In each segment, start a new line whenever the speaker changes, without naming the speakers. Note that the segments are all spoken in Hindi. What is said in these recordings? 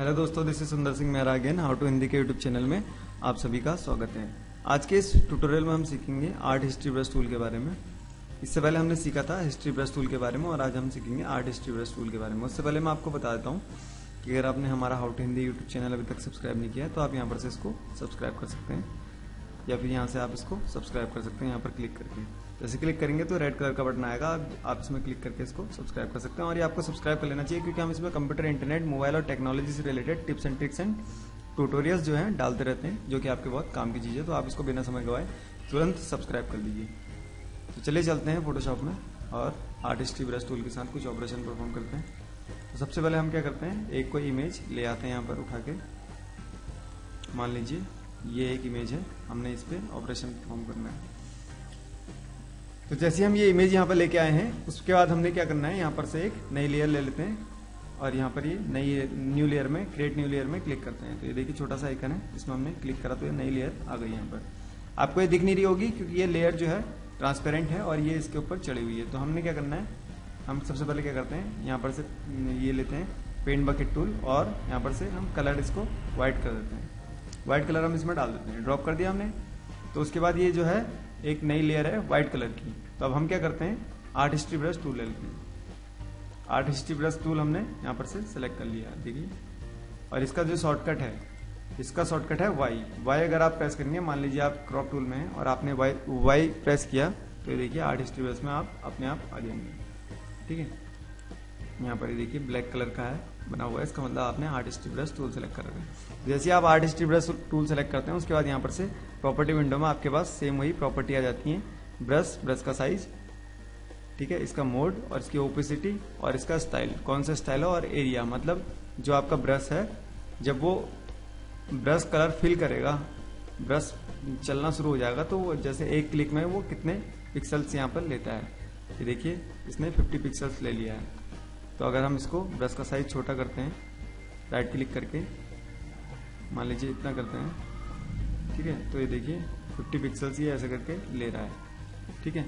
हेलो दोस्तों, this is Sundar Singh Mehra again how to Hindi के यूट्यूब चैनल में आप सभी का स्वागत है। आज के इस ट्यूटोरियल में हम सीखेंगे आर्ट हिस्ट्री ब्रश टूल के बारे में। इससे पहले हमने सीखा था हिस्ट्री ब्रश टूल के बारे में और आज हम सीखेंगे आर्ट हिस्ट्री ब्रश टूल के बारे में। उससे पहले मैं आपको बता देता हूँ कि अगर आपने हमारा how to Hindi YouTube channel अभी तक सब्सक्राइब नहीं किया है तो आप यहाँ पर से इसको सब्सक्राइब कर सकते हैं या फिर यहाँ से आप इसको सब्सक्राइब कर सकते हैं यहाँ पर क्लिक करके। जैसे क्लिक करेंगे तो रेड कलर का बटन आएगा, आप इसमें क्लिक करके इसको सब्सक्राइब कर सकते हैं। और ये आपको सब्सक्राइब कर लेना चाहिए क्योंकि हम इसमें कंप्यूटर, इंटरनेट, मोबाइल और टेक्नोलॉजी से related tips and tricks and tutorials जो हैं डालते रहते हैं, जो कि आपके बहुत काम की चीज़ है। तो आप इसको बिना समय गवाए तुरंत सब्सक्राइब कर लीजिए। तो चलिए चलते हैं फोटोशॉप में और आर्ट हिस्ट्री ब्रश टूल के साथ कुछ ऑपरेशन परफॉर्म करते हैं। तो सबसे पहले हम क्या करते हैं, एक कोई इमेज ले आते हैं यहाँ पर उठा के। मान लीजिए ये एक इमेज है, हमने इस पर ऑपरेशन परफॉर्म करना है। तो जैसे हम ये इमेज यहाँ पर लेके आए हैं, उसके बाद हमने क्या करना है, यहाँ पर से एक नई लेयर ले लेते हैं और यहाँ पर ये नई न्यू लेयर में, क्रिएट न्यू लेयर में क्लिक करते हैं। तो ये देखिए छोटा सा आइकन है, इसमें हमने क्लिक करा तो ये नई लेयर आ गई। यहाँ पर आपको ये दिख नहीं रही होगी क्योंकि ये लेयर जो है ट्रांसपेरेंट है और ये इसके ऊपर चढ़ी हुई है। तो हमने क्या करना है, हम सबसे पहले क्या करते हैं, यहाँ पर से ये लेते हैं पेंट बकेट टूल और यहाँ पर से हम कलर इसको व्हाइट कर देते हैं। व्हाइट कलर हम इसमें डाल देते हैं, ड्रॉप कर दिया हमने। तो उसके बाद ये जो है एक नई लेयर है व्हाइट कलर की। तो अब हम क्या करते हैं, आर्ट हिस्ट्री ब्रश टूल ले लेते हैं। आर्ट हिस्ट्री ब्रश टूल हमने यहाँ पर से सेलेक्ट कर लिया, देखिए। और इसका जो शॉर्टकट है, इसका शॉर्टकट है वाई। वाई अगर आप प्रेस करेंगे, मान लीजिए आप क्रॉप टूल में हैं और आपने वाई प्रेस किया तो ये देखिए आर्ट हिस्ट्री ब्रश में आप अपने आप आ जाएंगे। ठीक है, यहाँ पर ये देखिए ब्लैक कलर का है बना हुआ है, इसका मतलब आपने art history brush tool select कर रखा है। जैसे आप art history brush tool select करते हैं, उसके बाद यहाँ पर से प्रॉपर्टी विंडो में आपके पास सेम वही प्रॉपर्टी आ जाती है। ब्रश का साइज, ठीक है, इसका मोड और इसकी ओपेसिटी और इसका स्टाइल, कौन सा स्टाइल है, और एरिया, मतलब जो आपका ब्रश है जब वो ब्रश कलर फिल करेगा, ब्रश चलना शुरू हो जाएगा तो वो जैसे एक क्लिक में वो कितने पिक्सल्स यहाँ पर लेता है। ये देखिए इसने 50 पिक्सल्स ले लिया है। तो अगर हम इसको ब्रश का साइज छोटा करते हैं, राइट क्लिक करके मान लीजिए इतना करते हैं, ठीक है, तो ये देखिए 50 पिक्सल्स ये ऐसे करके ले रहा है। ठीक है,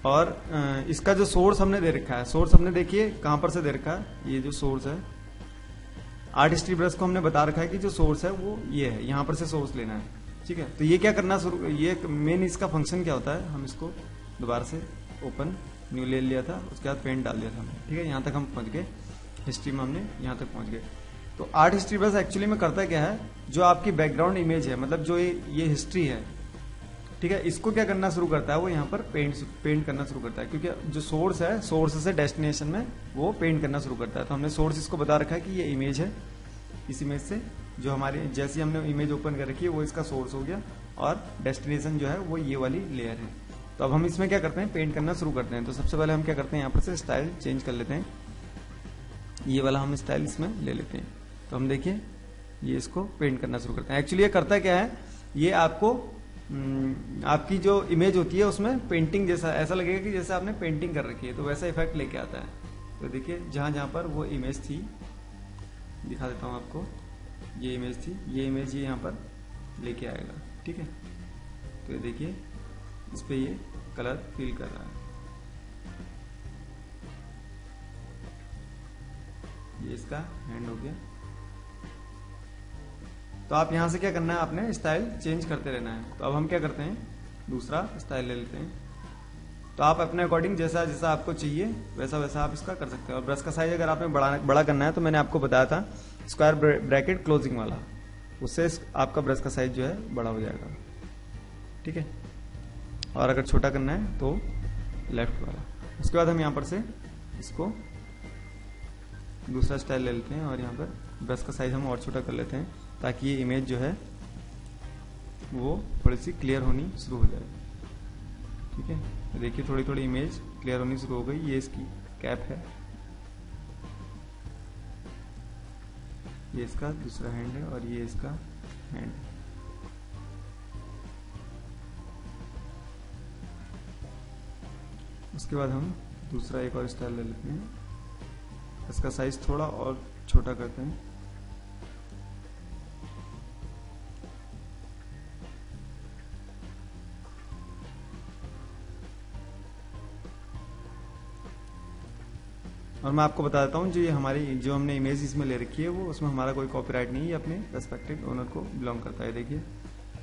और इसका जो सोर्स हमने दे रखा है, सोर्स हमने देखिए कहां पर से दे रखा है, ये जो सोर्स है आर्ट हिस्ट्री ब्रश को हमने बता रखा है कि जो सोर्स है वो ये है, यहां पर से सोर्स लेना है। ठीक है, तो ये क्या करना शुरू, ये मेन इसका फंक्शन क्या होता है, हम इसको दोबारा से ओपन न्यू ले लिया था, उसके बाद पेंट डाल दिया था हमने। ठीक है, यहाँ तक हम पहुंच गए, हिस्ट्री में हमने यहाँ तक पहुंच गए। तो आर्ट हिस्ट्री ब्रश एक्चुअली में करता क्या है, जो आपकी बैकग्राउंड इमेज है, मतलब जो ये हिस्ट्री है, ठीक है, इसको क्या करना शुरू करता है, वो यहाँ पर पेंट करना शुरू करता है। क्योंकि जो सोर्स है, सोर्स से डेस्टिनेशन में वो पेंट करना शुरू करता है। तो हमने सोर्स इसको बता रखा है कि ये इमेज है, इस इमेज से जो हमारी जैसी हमने इमेज ओपन कर रखी है वो इसका सोर्स हो गया और डेस्टिनेशन जो है वो ये वाली लेयर है। तो अब हम इसमें क्या करते हैं, पेंट करना शुरू करते हैं। तो सबसे पहले हम क्या करते हैं, यहाँ पर से स्टाइल चेंज कर लेते हैं, ये वाला हम स्टाइल इसमें ले लेते हैं। तो हम देखिए ये इसको पेंट करना शुरू करते हैं। एक्चुअली ये करता क्या है, ये आपको आपकी जो इमेज होती है उसमें पेंटिंग जैसा ऐसा लगेगा कि जैसे आपने पेंटिंग कर रखी है, तो वैसा इफेक्ट लेके आता है। तो देखिए जहां जहां पर वो इमेज थी, दिखा देता हूं आपको, ये इमेज थी, ये इमेज ये यहाँ पर लेके आएगा। ठीक है, तो ये देखिए इस पे ये कलर फिल कर रहा है, ये इसका हैंड हो गया। तो आप यहां से क्या करना है, आपने स्टाइल चेंज करते रहना है। तो अब हम क्या करते हैं, दूसरा स्टाइल ले लेते हैं। तो आप अपने अकॉर्डिंग जैसा जैसा आपको चाहिए वैसा वैसा आप इसका कर सकते हैं। और ब्रश का साइज अगर आपने बड़ा करना है तो मैंने आपको बताया था स्क्वायर ब्रैकेट क्लोजिंग वाला, उससे आपका ब्रश का साइज जो है बड़ा हो जाएगा। ठीक है, और अगर छोटा करना है तो लेफ्ट वाला। उसके बाद हम यहाँ पर से इसको दूसरा स्टाइल ले लेते हैं और यहाँ पर ब्रश का साइज हम और छोटा कर लेते हैं ताकि ये इमेज जो है वो थोड़ी सी क्लियर होनी शुरू हो जाए। ठीक है, तो देखिए थोड़ी थोड़ी इमेज क्लियर होनी शुरू हो गई। ये इसकी कैप है, ये इसका दूसरा हैंड है और ये इसका हैंड। उसके बाद हम दूसरा एक और स्टाइल ले लेते हैं, इसका साइज थोड़ा और छोटा करते हैं। और मैं आपको बता देता हूँ जो ये हमारी जो हमने इमेज इसमें ले रखी है वो उसमें हमारा कोई कॉपीराइट नहीं है, अपने रेस्पेक्टेड ओनर को बिलोंग करता है। देखिए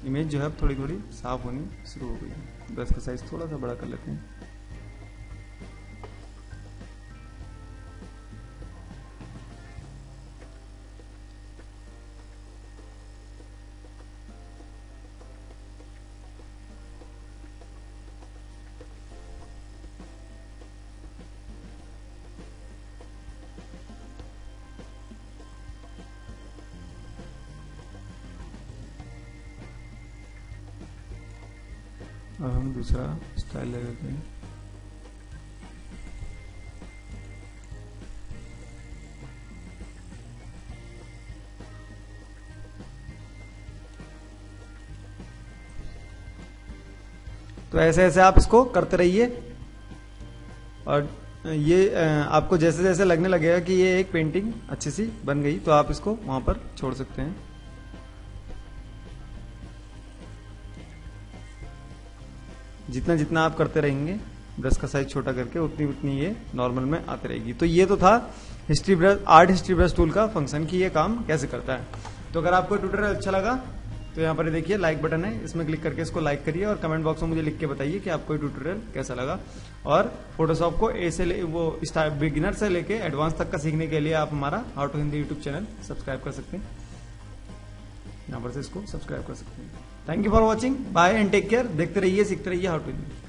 इमेज जो है अब थोड़ी थोड़ी साफ होनी शुरू हो गई है। ब्रश का साइज थोड़ा सा बड़ा कर लेते हैं। अब हम दूसरा स्टाइल ले लेते हैं। तो ऐसे ऐसे आप इसको करते रहिए और ये आपको जैसे जैसे लगने लगेगा कि ये एक पेंटिंग अच्छी सी बन गई तो आप इसको वहां पर छोड़ सकते हैं। जितना जितना आप करते रहेंगे ब्रश का साइज छोटा करके उतनी उतनी ये नॉर्मल में आती रहेगी। तो ये तो था history brush, art history brush tool का फंक्शन कि ये काम कैसे करता है। तो अगर आपको ट्यूटोरियल अच्छा लगा तो यहाँ पर देखिए लाइक बटन है, इसमें क्लिक करके इसको लाइक करिए और कमेंट बॉक्स में मुझे लिख के बताइए कि आपको ये ट्यूटोरियल कैसा लगा। और फोटोशॉप को ए से वो बिगिनर से लेके एडवांस तक का सीखने के लिए आप हमारा how to Hindi YouTube channel subscribe कर सकते हैं। यहाँ पर से इसको सब्सक्राइब कर सकते हैं। Thank you for watching, bye and take care. देखते रहिए, सीखते रहिए हाउ टू हिंदी।